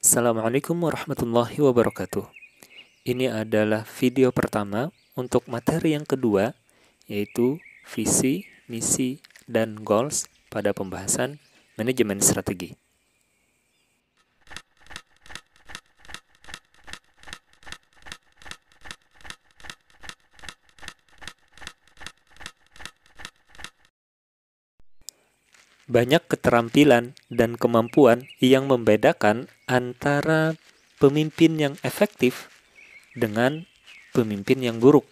Assalamualaikum warahmatullahi wabarakatuh. Ini adalah video pertama untuk materi yang kedua, yaitu visi, misi, dan goals pada pembahasan manajemen strategi. Banyak keterampilan dan kemampuan yang membedakan antara pemimpin yang efektif dengan pemimpin yang buruk.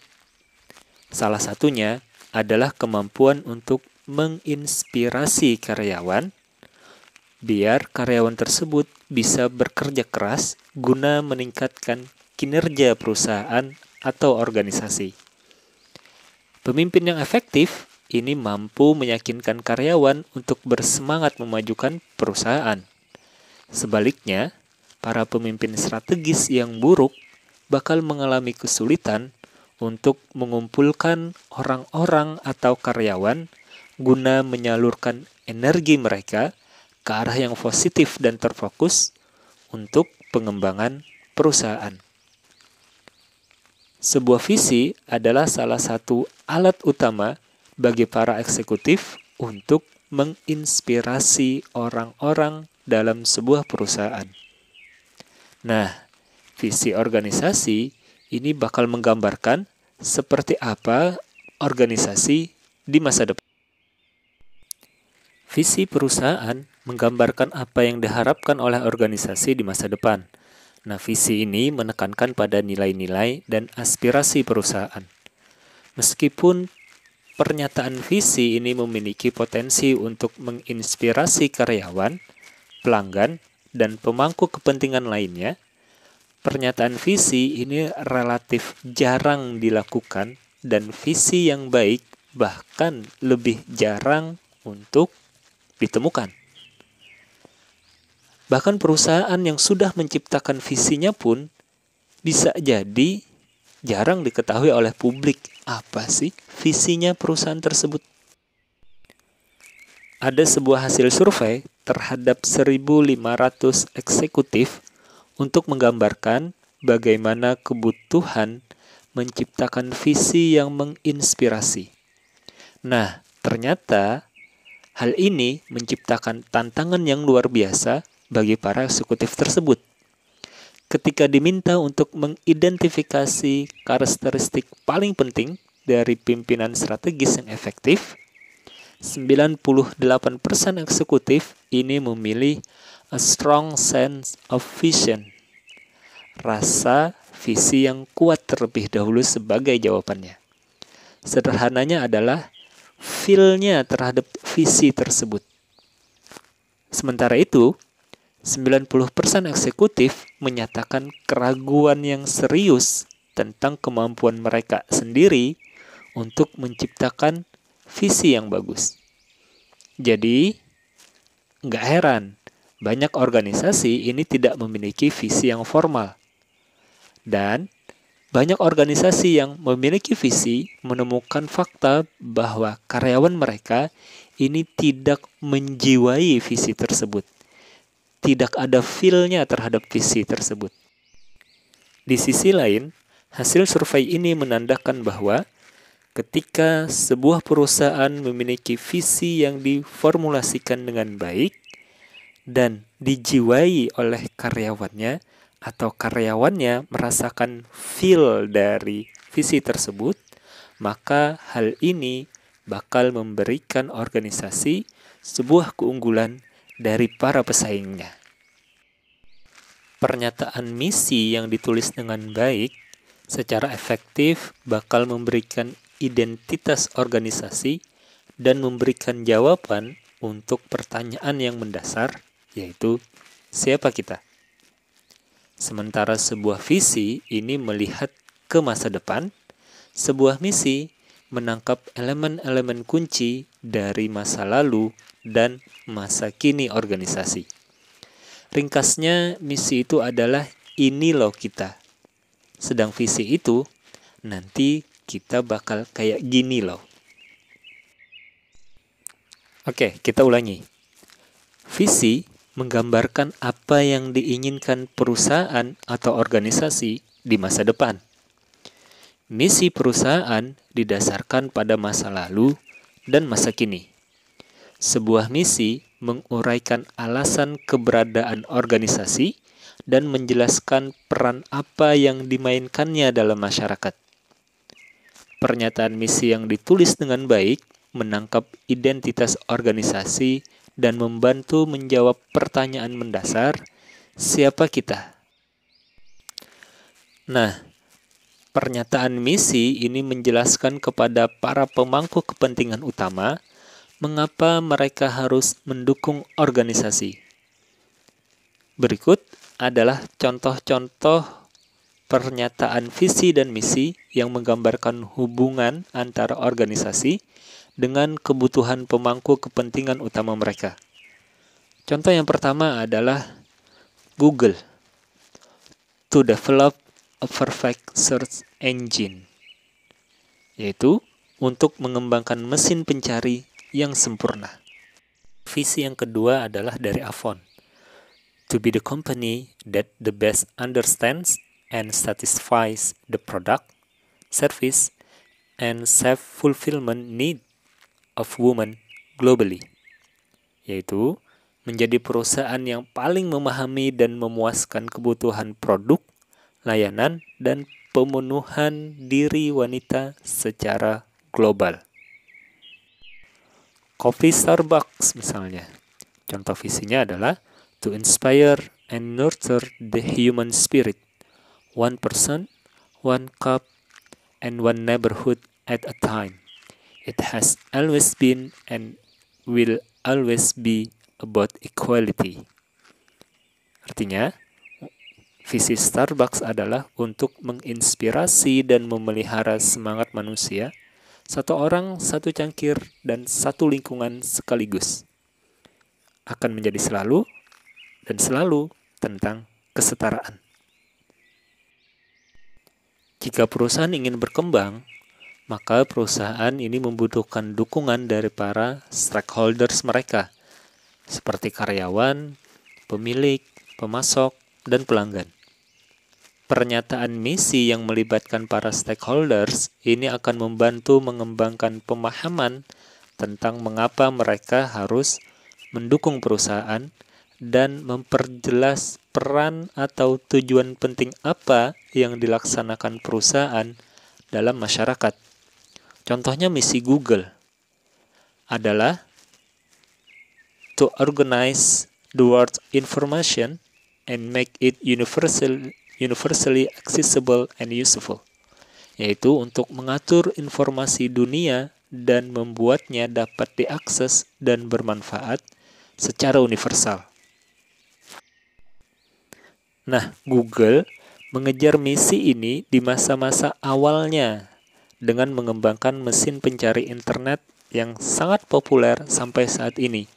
Salah satunya adalah kemampuan untuk menginspirasi karyawan biar karyawan tersebut bisa bekerja keras guna meningkatkan kinerja perusahaan atau organisasi. Pemimpin yang efektif ini mampu meyakinkan karyawan untuk bersemangat memajukan perusahaan. Sebaliknya, para pemimpin strategis yang buruk bakal mengalami kesulitan untuk mengumpulkan orang-orang atau karyawan guna menyalurkan energi mereka ke arah yang positif dan terfokus untuk pengembangan perusahaan. Sebuah visi adalah salah satu alat utama bagi para eksekutif untuk menginspirasi orang-orang dalam sebuah perusahaan. Nah, visi organisasi ini bakal menggambarkan seperti apa organisasi di masa depan. Visi perusahaan menggambarkan apa yang diharapkan oleh organisasi di masa depan. Nah, visi ini menekankan pada nilai-nilai dan aspirasi perusahaan. Meskipun pernyataan visi ini memiliki potensi untuk menginspirasi karyawan, pelanggan, dan pemangku kepentingan lainnya, pernyataan visi ini relatif jarang dilakukan dan visi yang baik bahkan lebih jarang untuk ditemukan. Bahkan perusahaan yang sudah menciptakan visinya pun bisa jadi jarang diketahui oleh publik apa sih visinya perusahaan tersebut. Ada sebuah hasil survei terhadap 1.500 eksekutif untuk menggambarkan bagaimana kebutuhan menciptakan visi yang menginspirasi. Nah, ternyata hal ini menciptakan tantangan yang luar biasa bagi para eksekutif tersebut. Ketika diminta untuk mengidentifikasi karakteristik paling penting dari pimpinan strategis yang efektif, 98% eksekutif ini memilih a strong sense of vision. Rasa visi yang kuat terlebih dahulu sebagai jawabannya. Sederhananya adalah feel-nya terhadap visi tersebut. Sementara itu, 90% eksekutif menyatakan keraguan yang serius tentang kemampuan mereka sendiri untuk menciptakan visi yang bagus. Jadi, nggak heran, banyak organisasi ini tidak memiliki visi yang formal. Dan banyak organisasi yang memiliki visi menemukan fakta bahwa karyawan mereka ini tidak menjiwai visi tersebut. Tidak ada feel-nya terhadap visi tersebut. Di sisi lain, hasil survei ini menandakan bahwa ketika sebuah perusahaan memiliki visi yang diformulasikan dengan baik dan dijiwai oleh karyawannya atau karyawannya merasakan feel dari visi tersebut, maka hal ini bakal memberikan organisasi sebuah keunggulan dari para pesaingnya. Pernyataan misi yang ditulis dengan baik secara efektif bakal memberikan identitas organisasi dan memberikan jawaban untuk pertanyaan yang mendasar, yaitu siapa kita. Sementara sebuah visi ini melihat ke masa depan, sebuah misi menangkap elemen-elemen kunci dari masa lalu dan masa kini organisasi. Ringkasnya, misi itu adalah ini loh kita. Sedang visi itu, nanti kita bakal kayak gini loh. Oke, kita ulangi. Visi menggambarkan apa yang diinginkan perusahaan atau organisasi di masa depan. Misi perusahaan didasarkan pada masa lalu dan masa kini. Sebuah misi menguraikan alasan keberadaan organisasi dan menjelaskan peran apa yang dimainkannya dalam masyarakat. Pernyataan misi yang ditulis dengan baik menangkap identitas organisasi dan membantu menjawab pertanyaan mendasar, siapa kita? Nah, pernyataan misi ini menjelaskan kepada para pemangku kepentingan utama mengapa mereka harus mendukung organisasi. Berikut adalah contoh-contoh pernyataan visi dan misi yang menggambarkan hubungan antara organisasi dengan kebutuhan pemangku kepentingan utama mereka. Contoh yang pertama adalah Google, to develop a perfect search engine, yaitu untuk mengembangkan mesin pencari yang sempurna. Visi yang kedua adalah dari Avon, to be the company that the best understands and satisfies the product, service, and self-fulfillment need of women globally, yaitu menjadi perusahaan yang paling memahami dan memuaskan kebutuhan produk, layanan, dan pemenuhan diri wanita secara global. Kopi Starbucks misalnya, contoh visinya adalah to inspire and nurture the human spirit, one person, one cup, and one neighborhood at a time. It has always been and will always be about equality. Artinya, visi Starbucks adalah untuk menginspirasi dan memelihara semangat manusia, satu orang, satu cangkir, dan satu lingkungan sekaligus. Akan menjadi selalu dan selalu tentang kesetaraan. Jika perusahaan ingin berkembang, maka perusahaan ini membutuhkan dukungan dari para stakeholders mereka, seperti karyawan, pemilik, pemasok, dan pelanggan. Pernyataan misi yang melibatkan para stakeholders ini akan membantu mengembangkan pemahaman tentang mengapa mereka harus mendukung perusahaan dan memperjelas peran atau tujuan penting apa yang dilaksanakan perusahaan dalam masyarakat. Contohnya misi Google adalah to organize the world's information and make it universally accessible and useful, yaitu untuk mengatur informasi dunia dan membuatnya dapat diakses dan bermanfaat secara universal. Nah, Google mengejar misi ini di masa-masa awalnya dengan mengembangkan mesin pencari internet yang sangat populer sampai saat ini.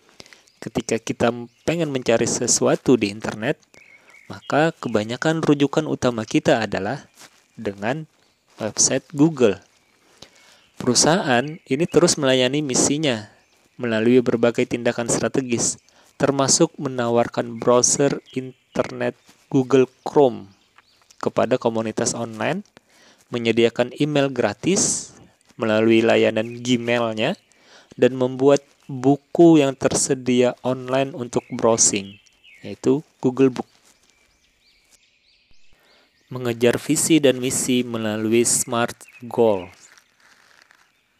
Ketika kita pengen mencari sesuatu di internet, maka kebanyakan rujukan utama kita adalah dengan website Google. Perusahaan ini terus melayani misinya melalui berbagai tindakan strategis, termasuk menawarkan browser internet Google Chrome kepada komunitas online, menyediakan email gratis melalui layanan Gmail-nya, dan membuat buku yang tersedia online untuk browsing, yaitu Google Book. Mengejar visi dan misi melalui SMART Goals.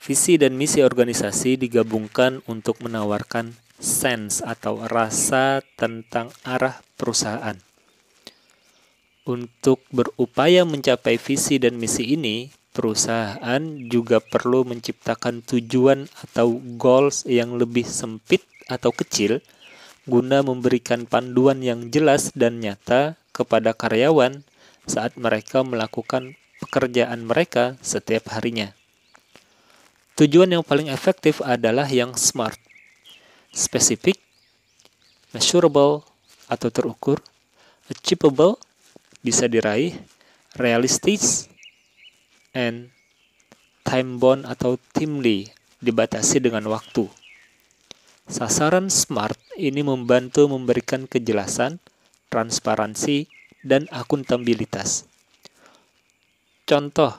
Visi dan misi organisasi digabungkan untuk menawarkan sense atau rasa tentang arah perusahaan. Untuk berupaya mencapai visi dan misi ini, perusahaan juga perlu menciptakan tujuan atau goals yang lebih sempit atau kecil guna memberikan panduan yang jelas dan nyata kepada karyawan saat mereka melakukan pekerjaan mereka setiap harinya. Tujuan yang paling efektif adalah yang SMART, specific, measurable atau terukur, achievable, bisa diraih, realistic, and time-bound atau timely, dibatasi dengan waktu. Sasaran SMART ini membantu memberikan kejelasan, transparansi, dan akuntabilitas. Contoh,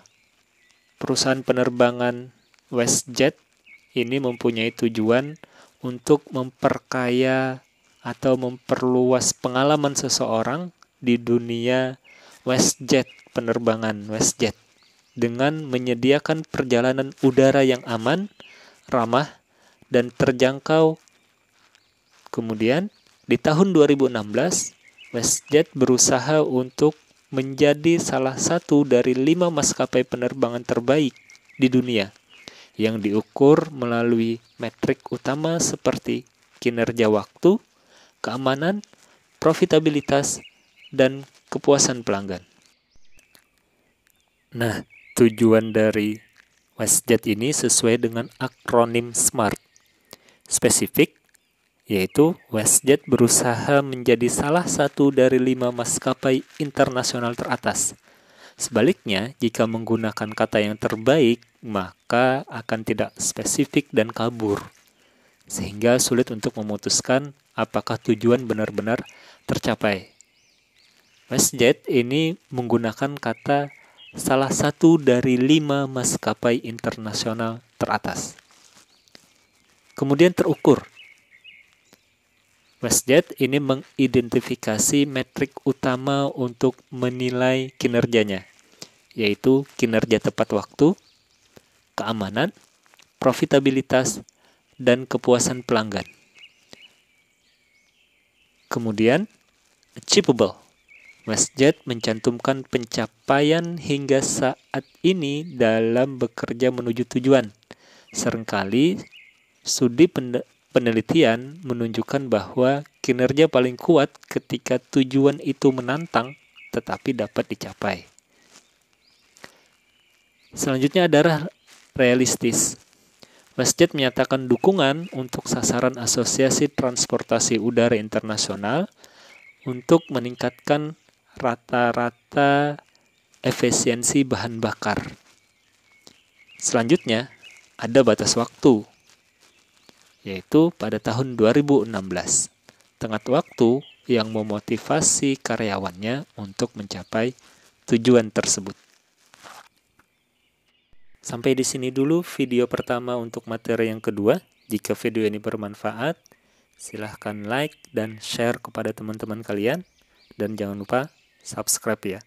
perusahaan penerbangan WestJet ini mempunyai tujuan untuk memperkaya atau memperluas pengalaman seseorang di dunia WestJet, penerbangan WestJet, dengan menyediakan perjalanan udara yang aman, ramah, dan terjangkau. Kemudian, di tahun 2016, WestJet berusaha untuk menjadi salah satu dari 5 maskapai penerbangan terbaik di dunia yang diukur melalui metrik utama seperti kinerja waktu, keamanan, profitabilitas, dan kepuasan pelanggan. Nah, tujuan dari WestJet ini sesuai dengan akronim SMART. Spesifik, yaitu WestJet berusaha menjadi salah satu dari 5 maskapai internasional teratas. Sebaliknya, jika menggunakan kata yang terbaik, maka akan tidak spesifik dan kabur, sehingga sulit untuk memutuskan apakah tujuan benar-benar tercapai. WestJet ini menggunakan kata salah satu dari 5 maskapai internasional teratas. Kemudian terukur. WestJet ini mengidentifikasi metrik utama untuk menilai kinerjanya, yaitu kinerja tepat waktu, keamanan, profitabilitas, dan kepuasan pelanggan. Kemudian, achievable. WestJet mencantumkan pencapaian hingga saat ini dalam bekerja menuju tujuan. Seringkali, studi penelitian menunjukkan bahwa kinerja paling kuat ketika tujuan itu menantang tetapi dapat dicapai. Selanjutnya adalah realistis. WestJet menyatakan dukungan untuk sasaran Asosiasi Transportasi Udara Internasional untuk meningkatkan rata-rata efisiensi bahan bakar. Selanjutnya, ada batas waktu, yaitu pada tahun 2016. Tenggat waktu yang memotivasi karyawannya untuk mencapai tujuan tersebut. Sampai di sini dulu video pertama untuk materi yang kedua. Jika video ini bermanfaat, silahkan like dan share kepada teman-teman kalian. Dan jangan lupa subscribe ya.